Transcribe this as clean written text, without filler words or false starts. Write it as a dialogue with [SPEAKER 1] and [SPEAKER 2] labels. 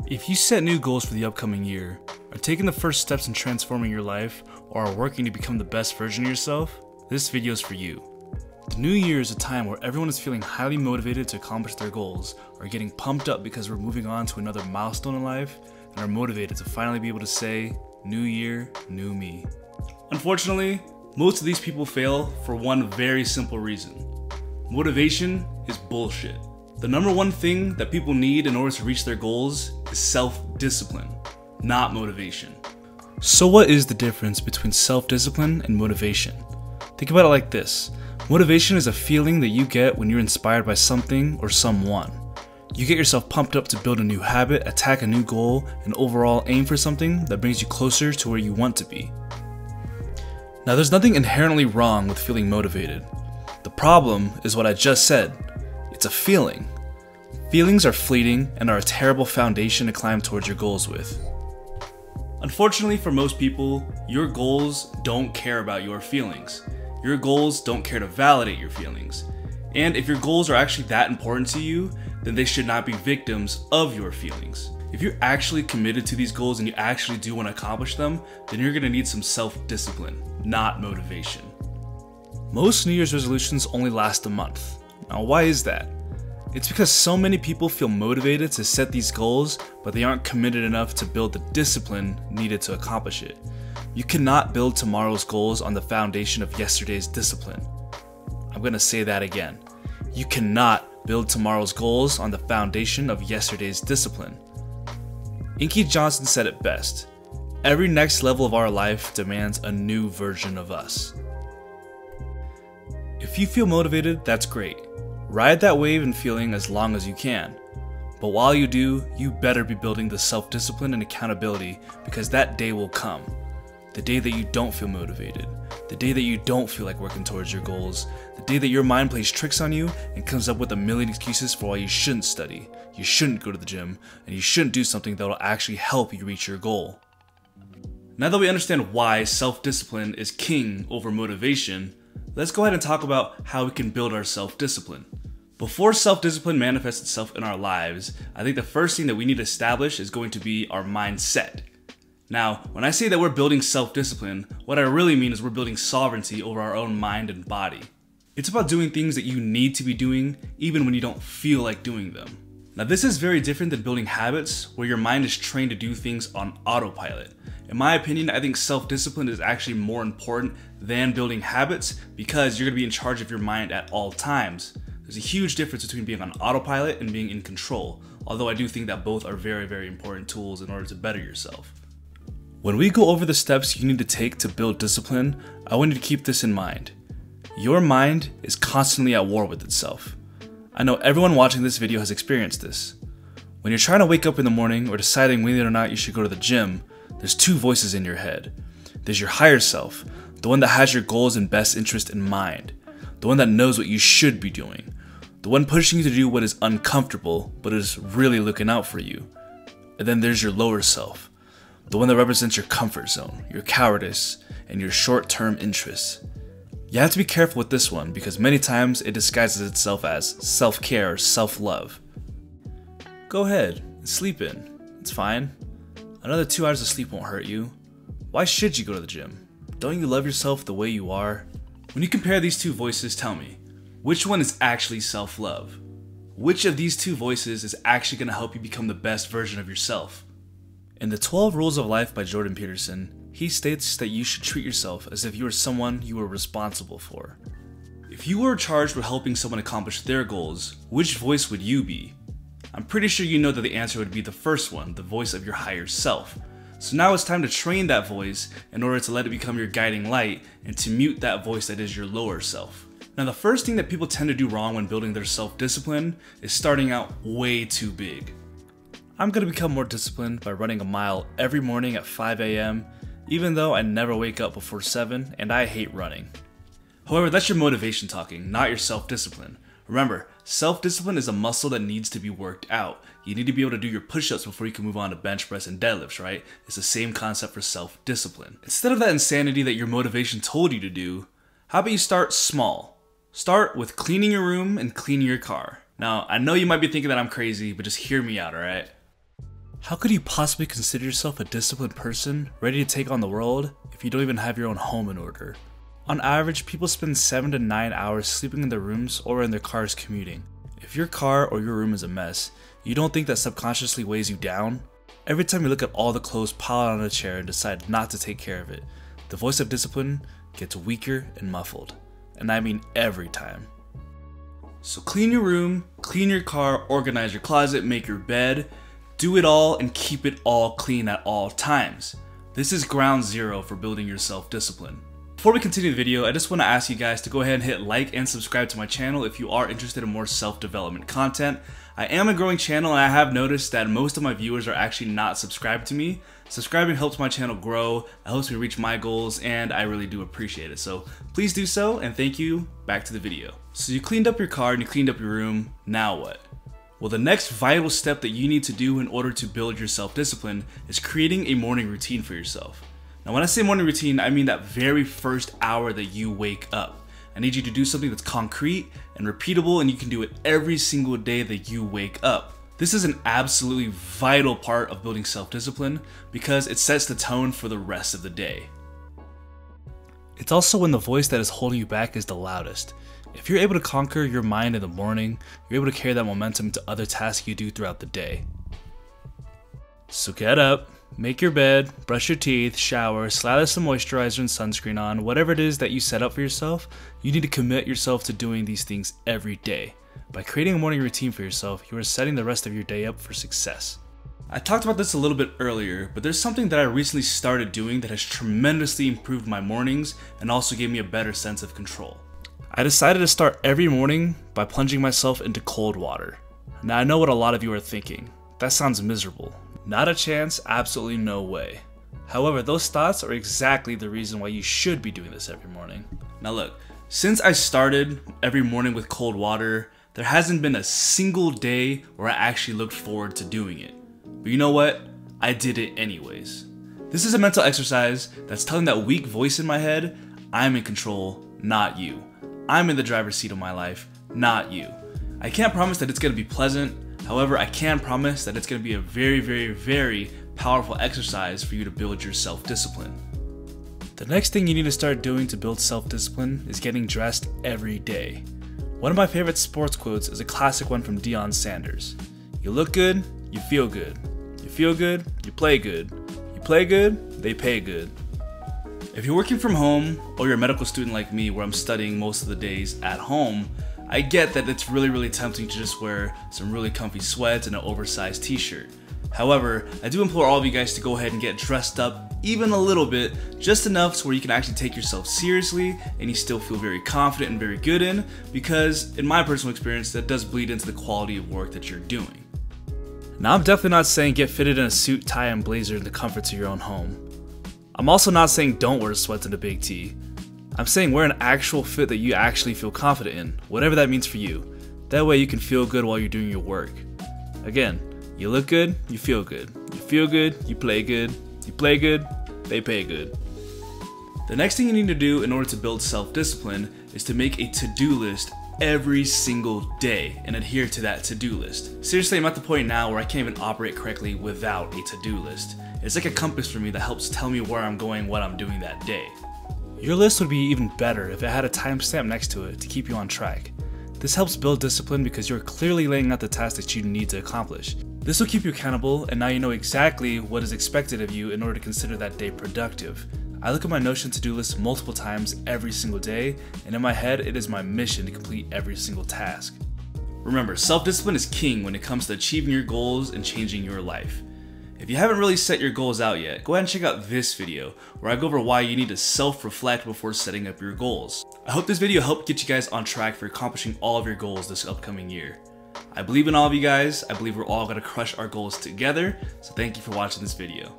[SPEAKER 1] If you set new goals for the upcoming year, are taking the first steps in transforming your life, or are working to become the best version of yourself, this video is for you. The new year is a time where everyone is feeling highly motivated to accomplish their goals, are getting pumped up because we're moving on to another milestone in life, and are motivated to finally be able to say, new year, new me. Unfortunately, most of these people fail for one very simple reason. Motivation is bullshit. The number one thing that people need in order to reach their goals is self-discipline, not motivation. So what is the difference between self-discipline and motivation? Think about it like this. Motivation is a feeling that you get when you're inspired by something or someone. You get yourself pumped up to build a new habit, attack a new goal, and overall aim for something that brings you closer to where you want to be. Now, there's nothing inherently wrong with feeling motivated. The problem is what I just said. It's a feeling. Feelings are fleeting and are a terrible foundation to climb towards your goals with. Unfortunately for most people, your goals don't care about your feelings. Your goals don't care to validate your feelings. And if your goals are actually that important to you, then they should not be victims of your feelings. If you're actually committed to these goals and you actually do want to accomplish them, then you're going to need some self-discipline, not motivation. Most New Year's resolutions only last a month. Now, why is that? It's because so many people feel motivated to set these goals, but they aren't committed enough to build the discipline needed to accomplish it. You cannot build tomorrow's goals on the foundation of yesterday's discipline. I'm going to say that again. You cannot build tomorrow's goals on the foundation of yesterday's discipline. Inky Johnson said it best. Every next level of our life demands a new version of us. If you feel motivated, that's great. Ride that wave and feeling as long as you can. But while you do, you better be building the self-discipline and accountability, because that day will come. The day that you don't feel motivated. The day that you don't feel like working towards your goals. The day that your mind plays tricks on you and comes up with a million excuses for why you shouldn't study, you shouldn't go to the gym, and you shouldn't do something that will actually help you reach your goal. Now that we understand why self-discipline is king over motivation, let's go ahead and talk about how we can build our self-discipline. Before self-discipline manifests itself in our lives, I think the first thing that we need to establish is going to be our mindset. Now, when I say that we're building self-discipline, what I really mean is we're building sovereignty over our own mind and body. It's about doing things that you need to be doing, even when you don't feel like doing them. Now, this is very different than building habits, where your mind is trained to do things on autopilot. In my opinion, I think self-discipline is actually more important than building habits, because you're going to be in charge of your mind at all times. There's a huge difference between being on autopilot and being in control, although I do think that both are very, very important tools in order to better yourself. When we go over the steps you need to take to build discipline, I want you to keep this in mind. Your mind is constantly at war with itself. I know everyone watching this video has experienced this. When you're trying to wake up in the morning or deciding whether or not you should go to the gym, there's two voices in your head. There's your higher self, the one that has your goals and best interest in mind, the one that knows what you should be doing, the one pushing you to do what is uncomfortable but is really looking out for you. And then there's your lower self, the one that represents your comfort zone, your cowardice, and your short-term interests. You have to be careful with this one because many times it disguises itself as self-care or self-love. Go ahead and sleep in. It's fine. Another 2 hours of sleep won't hurt you. Why should you go to the gym? Don't you love yourself the way you are? When you compare these two voices, tell me, which one is actually self-love? Which of these two voices is actually going to help you become the best version of yourself? In the 12 Rules of Life by Jordan Peterson, he states that you should treat yourself as if you were someone you were responsible for. If you were charged with helping someone accomplish their goals, which voice would you be? I'm pretty sure you know that the answer would be the first one, the voice of your higher self. So now it's time to train that voice in order to let it become your guiding light and to mute that voice that is your lower self. Now, the first thing that people tend to do wrong when building their self-discipline is starting out way too big. I'm going to become more disciplined by running a mile every morning at 5 a.m., even though I never wake up before 7 and I hate running. However, that's your motivation talking, not your self-discipline. Remember, self-discipline is a muscle that needs to be worked out. You need to be able to do your push-ups before you can move on to bench press and deadlifts, right? It's the same concept for self-discipline. Instead of that insanity that your motivation told you to do, how about you start small? Start with cleaning your room and cleaning your car. Now, I know you might be thinking that I'm crazy, but just hear me out, alright? How could you possibly consider yourself a disciplined person, ready to take on the world, if you don't even have your own home in order? On average, people spend 7 to 9 hours sleeping in their rooms or in their cars commuting. If your car or your room is a mess, you don't think that subconsciously weighs you down? Every time you look at all the clothes piled on a chair and decide not to take care of it, the voice of discipline gets weaker and muffled. And I mean every time. So clean your room, clean your car, organize your closet, make your bed, do it all and keep it all clean at all times. This is ground zero for building your self-discipline. Before we continue the video, I just want to ask you guys to go ahead and hit like and subscribe to my channel if you are interested in more self-development content. I am a growing channel and I have noticed that most of my viewers are actually not subscribed to me. Subscribing helps my channel grow, it helps me reach my goals, and I really do appreciate it. So please do so, and thank you. Back to the video. So you cleaned up your car and you cleaned up your room, now what? Well, the next vital step that you need to do in order to build your self-discipline is creating a morning routine for yourself. Now when I say morning routine, I mean that very first hour that you wake up. I need you to do something that's concrete and repeatable, and you can do it every single day that you wake up. This is an absolutely vital part of building self-discipline because it sets the tone for the rest of the day. It's also when the voice that is holding you back is the loudest. If you're able to conquer your mind in the morning, you're able to carry that momentum into other tasks you do throughout the day. So get up, make your bed, brush your teeth, shower, slather some moisturizer and sunscreen on, whatever it is that you set up for yourself, you need to commit yourself to doing these things every day. By creating a morning routine for yourself, you are setting the rest of your day up for success. I talked about this a little bit earlier, but there's something that I recently started doing that has tremendously improved my mornings and also gave me a better sense of control. I decided to start every morning by plunging myself into cold water. Now I know what a lot of you are thinking. That sounds miserable. Not a chance, absolutely no way. However, those thoughts are exactly the reason why you should be doing this every morning. Now look, since I started every morning with cold water, there hasn't been a single day where I actually looked forward to doing it. But you know what? I did it anyways. This is a mental exercise that's telling that weak voice in my head, I'm in control, not you. I'm in the driver's seat of my life, not you. I can't promise that it's going to be pleasant. However, I can promise that it's going to be a very, very, very powerful exercise for you to build your self-discipline. The next thing you need to start doing to build self-discipline is getting dressed every day. One of my favorite sports quotes is a classic one from Deion Sanders. You look good, you feel good. You feel good, you play good. You play good, they pay good. If you're working from home or you're a medical student like me where I'm studying most of the days at home, I get that it's really tempting to just wear some really comfy sweats and an oversized t-shirt. However, I do implore all of you guys to go ahead and get dressed up even a little bit, just enough so where you can actually take yourself seriously and you still feel very confident and very good in, because in my personal experience, that does bleed into the quality of work that you're doing. Now, I'm definitely not saying get fitted in a suit, tie, and blazer in the comforts of your own home. I'm also not saying don't wear sweats and a big tee. I'm saying wear an actual fit that you actually feel confident in, whatever that means for you. That way you can feel good while you're doing your work. Again, you look good, you feel good. You feel good, you play good. You play good, they pay good. The next thing you need to do in order to build self-discipline is to make a to-do list every single day and adhere to that to-do list. Seriously, I'm at the point now where I can't even operate correctly without a to-do list. It's like a compass for me that helps tell me where I'm going, what I'm doing that day. Your list would be even better if it had a timestamp next to it to keep you on track. This helps build discipline because you're clearly laying out the tasks that you need to accomplish. This will keep you accountable, and now you know exactly what is expected of you in order to consider that day productive. I look at my Notion to-do list multiple times every single day, and in my head, it is my mission to complete every single task. Remember, self-discipline is king when it comes to achieving your goals and changing your life. If you haven't really set your goals out yet, go ahead and check out this video where I go over why you need to self-reflect before setting up your goals. I hope this video helped get you guys on track for accomplishing all of your goals this upcoming year. I believe in all of you guys. I believe we're all going to crush our goals together. So thank you for watching this video.